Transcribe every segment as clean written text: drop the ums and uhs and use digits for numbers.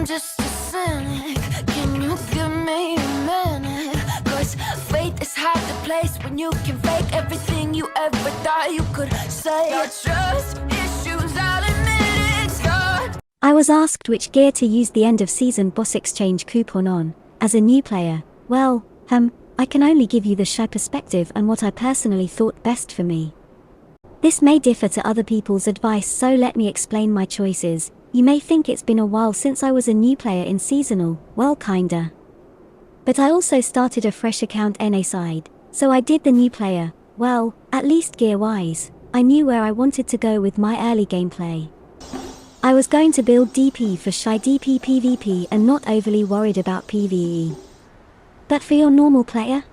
I'm just a cynic. Can you give me a minute? 'Cause faith is hard to place when you can fake everything you ever thought you could say. Your trust issues, I'll admit it's hard. I was asked which gear to use the end of season boss exchange coupon on. As a new player, well, I can only give you the Shai perspective and what I personally thought best for me. This may differ to other people's advice, so let me explain my choices. You may think it's been a while since I was a new player in seasonal, well kinda. But I also started a fresh account NA side, so I did the new player, well, at least gear wise, I knew where I wanted to go with my early gameplay. I was going to build DP for Shai DP PvP and not overly worried about PvE. But for your normal player,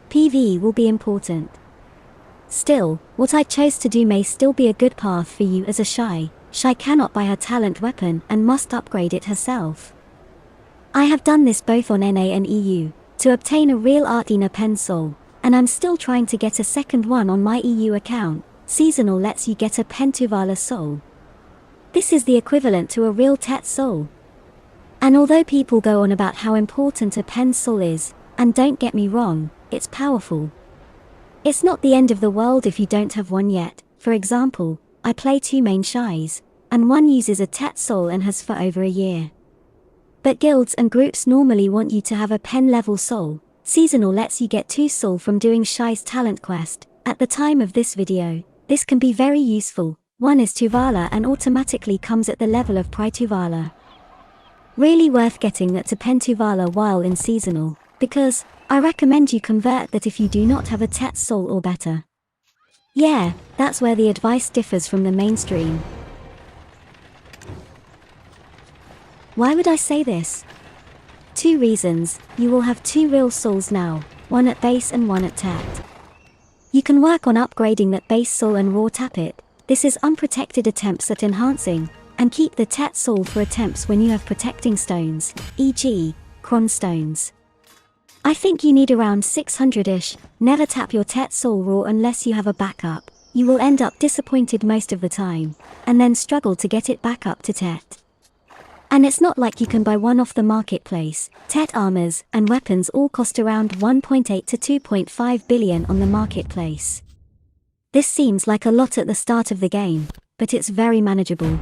PvE will be important. Still, what I chose to do may still be a good path for you as a Shai. Shai cannot buy her talent weapon and must upgrade it herself. I have done this both on NA and EU, to obtain a real Artina pen soul, and I'm still trying to get a second one on my EU account. Seasonal lets you get a Pentuvala soul. This is the equivalent to a real Tet soul. And although people go on about how important a pen soul is, and don't get me wrong, it's powerful. It's not the end of the world if you don't have one yet. For example, I play 2 main Shais, and one uses a Tet soul and has for over a year. But guilds and groups normally want you to have a pen level soul. Seasonal lets you get 2 soul from doing Shai's talent quest. At the time of this video, this can be very useful. One is Tuvala and automatically comes at the level of Tuvala. Really worth getting that to Pentuvala while in seasonal, because I recommend you convert that if you do not have a Tet soul or better. Yeah, that's where the advice differs from the mainstream. Why would I say this? 2 reasons. You will have 2 real souls now, one at base and one at Tet. You can work on upgrading that base soul and raw tap it. This is unprotected attempts at enhancing, and keep the Tet soul for attempts when you have protecting stones, e.g., Cron stones. I think you need around 600-ish. Never tap your Tet soul raw unless you have a backup. You will end up disappointed most of the time, and then struggle to get it back up to Tet. And it's not like you can buy one off the marketplace. Tet armors and weapons all cost around 1.8 to 2.5 billion on the marketplace. This seems like a lot at the start of the game, but it's very manageable.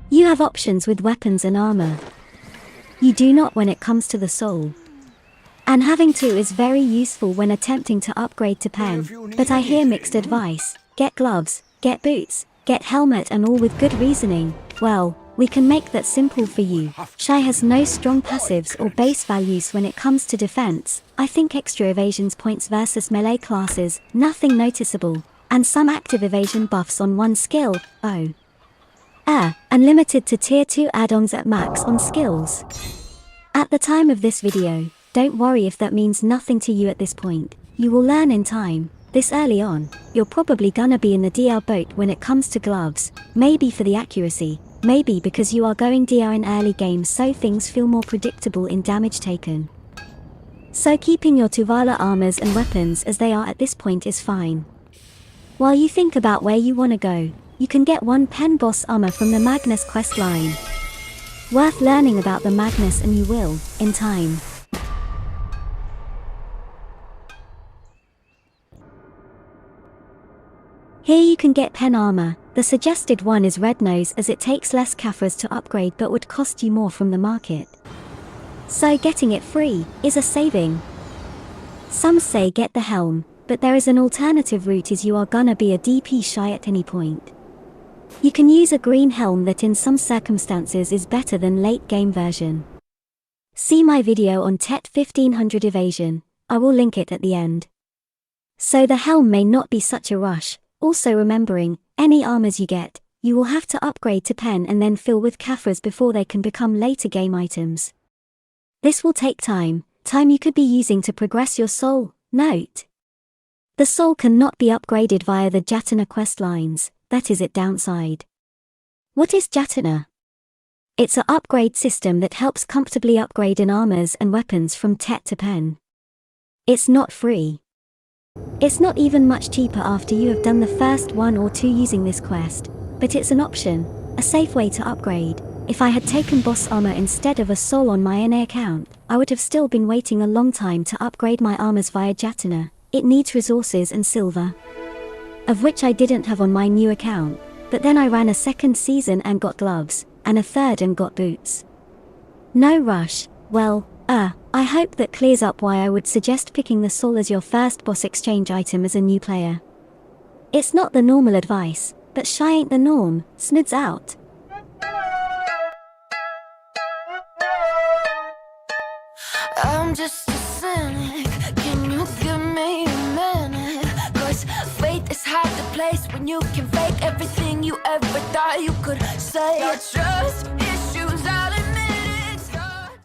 You have options with weapons and armor. You do not when it comes to the soul. And having 2 is very useful when attempting to upgrade to pen, but I hear mixed advice. Get gloves, get boots, get helmet and all with good reasoning. Well, we can make that simple for you. Shai has no strong passives or base values when it comes to defense. I think extra evasions points versus melee classes, nothing noticeable, and some active evasion buffs on one skill, and limited to tier 2 add-ons at max on skills. At the time of this video, don't worry if that means nothing to you at this point. You will learn in time. This early on, you're probably gonna be in the DR boat when it comes to gloves, maybe for the accuracy, maybe because you are going DR in early games so things feel more predictable in damage taken. So keeping your Tuvala armors and weapons as they are at this point is fine. While you think about where you wanna go, you can get 1 pen boss armor from the Magnus quest line. Worth learning about the Magnus and you will, in time. Here you can get pen armor. The suggested one is Red Nose as it takes less Caphras to upgrade but would cost you more from the market. So getting it free is a saving. Some say get the helm, but there is an alternative route as you are gonna be a DP Shai at any point. You can use a green helm that in some circumstances is better than late game version. See my video on Tet 1500 evasion, I will link it at the end. So the helm may not be such a rush. Also remembering, any armors you get, you will have to upgrade to pen and then fill with Caphras before they can become later game items. This will take time you could be using to progress your soul. Note: the soul cannot be upgraded via the Jatina quest lines, that is its downside. What is Jatina? It's a upgrade system that helps comfortably upgrade in armors and weapons from Tet to pen. It's not free. It's not even much cheaper after you have done the first 1 or 2 using this quest, but it's an option, a safe way to upgrade. If I had taken boss armor instead of a soul on my NA account, I would have still been waiting a long time to upgrade my armors via Jatina. It needs resources and silver, of which I didn't have on my new account. But then I ran a second season and got gloves, and a third and got boots. No rush. Well, I hope that clears up why I would suggest picking the soul as your first boss exchange item as a new player. It's not the normal advice, but Shai ain't the norm. Snoods out. I'm just a cynic. Can you give me a minute? 'Cause faith is hard to place when you can fake everything you ever thought you could say. Your trust